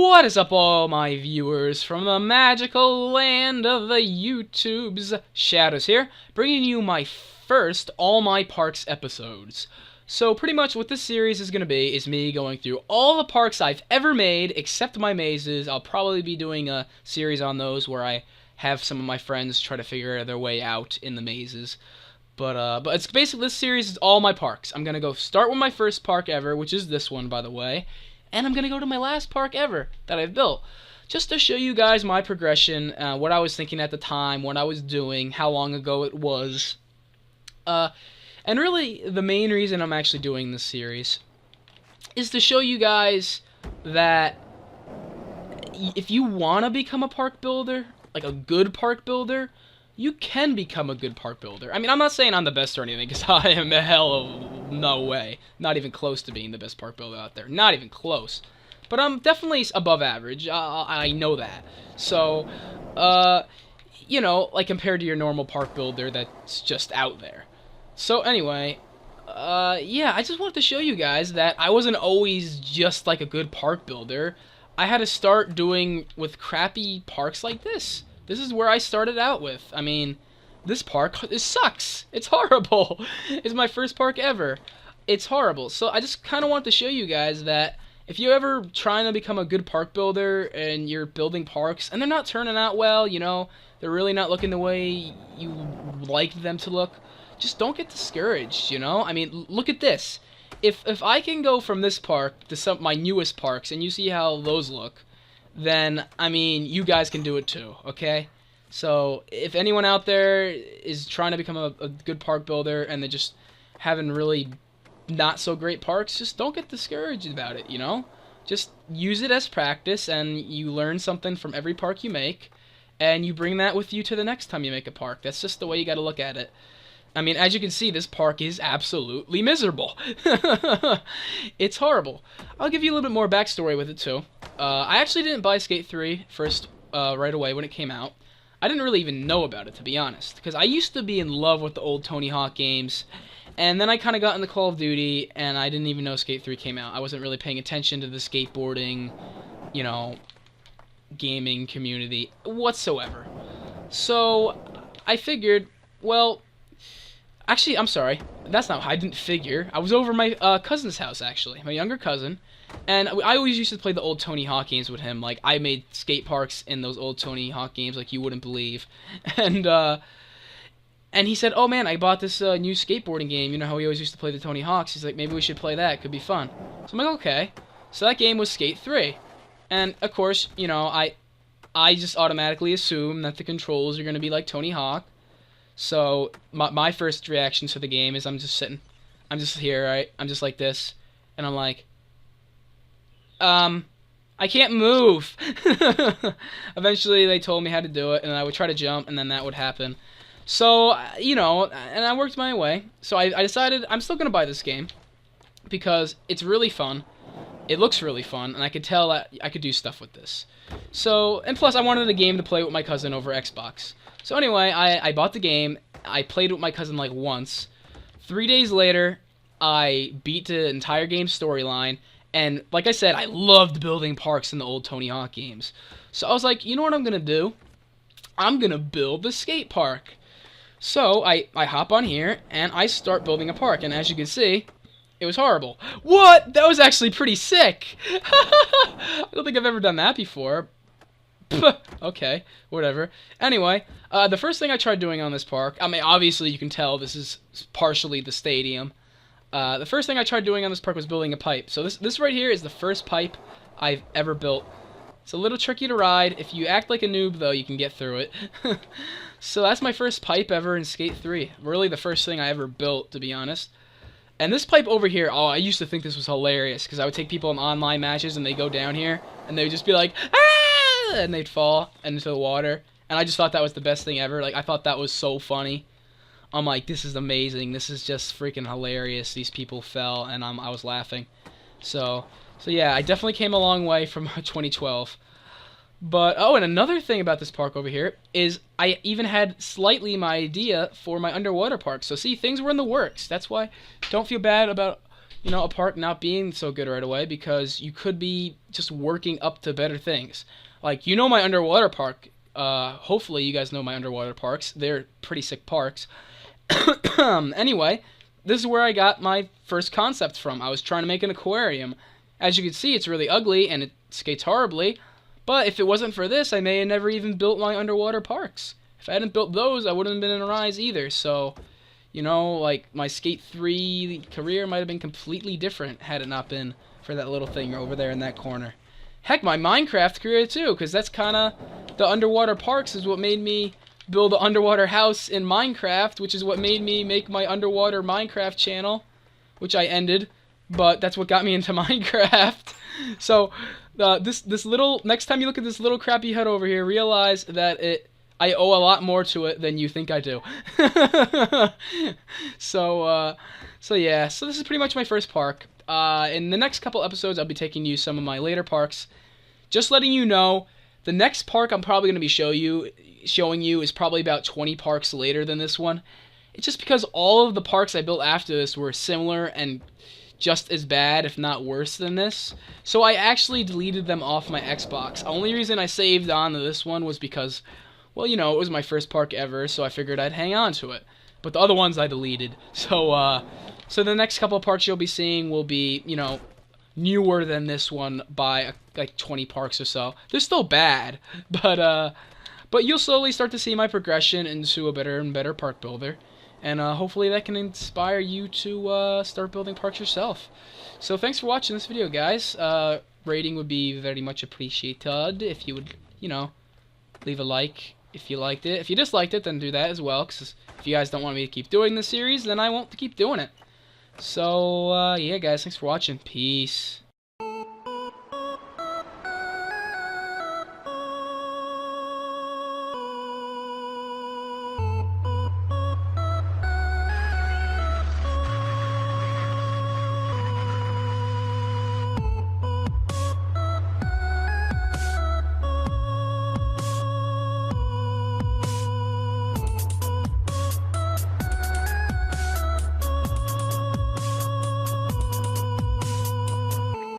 What is up, all my viewers from the magical land of the YouTube's Shadows here, bringing you my first All My Parks episodes. So pretty much what this series is going to be is me going through all the parks I've ever made, except my mazes. I'll probably be doing a series on those where I have some of my friends try to figure their way out in the mazes. But it's basically, this series is all my parks. I'm going to go start with my first park ever, which is this one, by the way. And I'm going to go to my last park ever that I've built, just to show you guys my progression, what I was thinking at the time, what I was doing, how long ago it was. And really, the main reason I'm actually doing this series is to show you guys that if you want to become a park builder, like a good park builder, you can become a good park builder. I mean, I'm not saying I'm the best or anything, because I am a hell of no way. Not even close to being the best park builder out there. Not even close. But I'm definitely above average. I know that. So, you know, like compared to your normal park builder that's just out there. So anyway, yeah, I just wanted to show you guys that I wasn't always just like a good park builder. I had to start doing with crappy parks like this. This is where I started out with. I mean, this park, it sucks. It's horrible. It's my first park ever. It's horrible. So I just kind of want to show you guys that if you're ever trying to become a good park builder and you're building parks and they're not turning out well, you know, they're really not looking the way you like them to look, just don't get discouraged, you know? I mean, look at this. If I can go from this park to some my newest parks and you see how those look, then, I mean, you guys can do it too, okay? So, if anyone out there is trying to become a good park builder and they're just having really not so great parks, just don't get discouraged about it, you know? Just use it as practice, and you learn something from every park you make, and you bring that with you to the next time you make a park. That's just the way you gotta look at it. I mean, as you can see, this park is absolutely miserable. It's horrible. I'll give you a little bit more backstory with it, too. I actually didn't buy Skate 3 first right away when it came out. I didn't really even know about it, to be honest, because I used to be in love with the old Tony Hawk games, and then I kind of got into Call of Duty, and I didn't even know Skate 3 came out. I wasn't really paying attention to the skateboarding, you know, gaming community whatsoever. So, I figured, well, actually, I'm sorry. That's not how I didn't figure. I was over my cousin's house, actually. My younger cousin. And I always used to play the old Tony Hawk games with him. Like, I made skate parks in those old Tony Hawk games like you wouldn't believe. And he said, oh man, I bought this new skateboarding game. You know how we always used to play the Tony Hawks? He's like, maybe we should play that. It could be fun. So I'm like, okay. So that game was Skate 3. And, of course, you know, I just automatically assume that the controls are going to be like Tony Hawk. So, my first reaction to the game is I'm just sitting. I'm just here, right? I'm just like this. And I'm like, I can't move. Eventually, they told me how to do it, and I would try to jump, and then that would happen. So, you know, and I worked my way. So, I decided I'm still going to buy this game because it's really fun. It looks really fun, and I could tell that I could do stuff with this. So, and plus, I wanted a game to play with my cousin over Xbox. So anyway, I bought the game. I played with my cousin like once. 3 days later, I beat the entire game's storyline. And like I said, I loved building parks in the old Tony Hawk games. So I was like, you know what I'm going to do? I'm going to build the skate park. So I hop on here, and I start building a park. And as you can see, it was horrible. What? That was actually pretty sick. I don't think I've ever done that before. Okay, whatever. Anyway, the first thing I tried doing on this park, I mean, obviously you can tell this is partially the stadium. The first thing I tried doing on this park was building a pipe. So this right here is the first pipe I've ever built. It's a little tricky to ride. If you act like a noob, though, you can get through it. So that's my first pipe ever in Skate 3. Really the first thing I ever built, to be honest. And this pipe over here, oh, I used to think this was hilarious, because I would take people in online matches, and they go down here, and they would just be like, ah! And they'd fall into the water, and I just thought that was the best thing ever. Like, I thought that was so funny. I'm like, this is amazing. This is just freaking hilarious. These people fell, and I was laughing. So yeah, I definitely came a long way from 2012. But, oh, and another thing about this park over here is I even had slightly my idea for my underwater park. So, see, things were in the works. That's why don't feel bad about you know, a park not being so good right away, because you could be just working up to better things. Like, you know, my underwater park. Hopefully you guys know my underwater parks. They're pretty sick parks. Anyway, this is where I got my first concept from. I was trying to make an aquarium. As you can see, it's really ugly and it skates horribly. But if it wasn't for this, I may have never even built my underwater parks. If I hadn't built those, I wouldn't have been in Arise either. So, you know, like, my Skate 3 career might have been completely different had it not been for that little thing over there in that corner. Heck, my Minecraft career too, because that's kind of, the underwater parks is what made me build an underwater house in Minecraft, which is what made me make my underwater Minecraft channel, which I ended, but that's what got me into Minecraft. So, this little, next time you look at this little crappy hut over here, realize that I owe a lot more to it than you think I do. So yeah, so this is pretty much my first park. In the next couple episodes, I'll be taking you some of my later parks. Just letting you know, the next park I'm probably going to be showing you is probably about 20 parks later than this one. It's just because all of the parks I built after this were similar and just as bad, if not worse than this. So I actually deleted them off my Xbox. The only reason I saved on to this one was because, well, you know, it was my first park ever, so I figured I'd hang on to it. But the other ones I deleted. So the next couple of parks you'll be seeing will be, you know, newer than this one by like 20 parks or so. They're still bad, but you'll slowly start to see my progression into a better and better park builder. And hopefully that can inspire you to start building parks yourself. So thanks for watching this video, guys. Rating would be very much appreciated if you would, you know, leave a like if you liked it. If you disliked it, then do that as well, because if you guys don't want me to keep doing this series, then I won't keep doing it. So, yeah, guys, thanks for watching. Peace.